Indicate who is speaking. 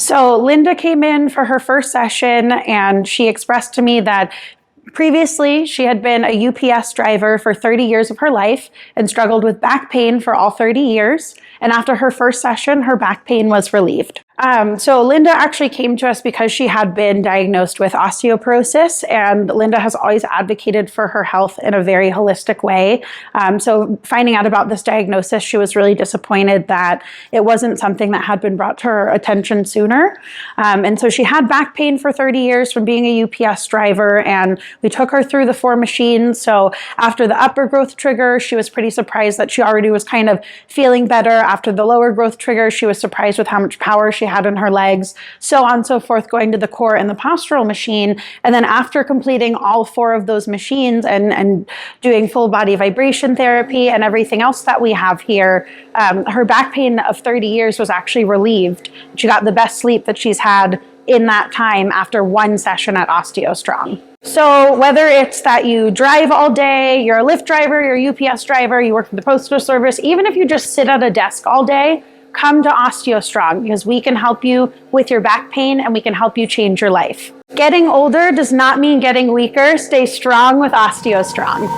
Speaker 1: So Linda came in for her first session and she expressed to me that previously, she had been a UPS driver for 30 years of her life and struggled with back pain for all 30 years. And after her first session, her back pain was relieved. So Linda actually came to us because she had been diagnosed with osteoporosis, and Linda has always advocated for her health in a very holistic way. So finding out about this diagnosis, she was really disappointed that it wasn't something that had been brought to her attention sooner. And so she had back pain for 30 years from being a UPS driver, and we took her through the 4 machines. So after the upper growth trigger, she was pretty surprised that she already was kind of feeling better. After the lower growth trigger, she was surprised with how much power she had in her legs, so on and so forth, going to the core and the postural machine. And then after completing all 4 of those machines and doing full body vibration therapy and everything else that we have here, her back pain of 30 years was actually relieved. She got the best sleep that she's had in that time after 1 session at OsteoStrong. So whether it's that you drive all day, you're a Lyft driver, you're a UPS driver, you work for the postal service, even if you just sit at a desk all day, come to OsteoStrong because we can help you with your back pain and we can help you change your life. Getting older does not mean getting weaker. Stay strong with OsteoStrong.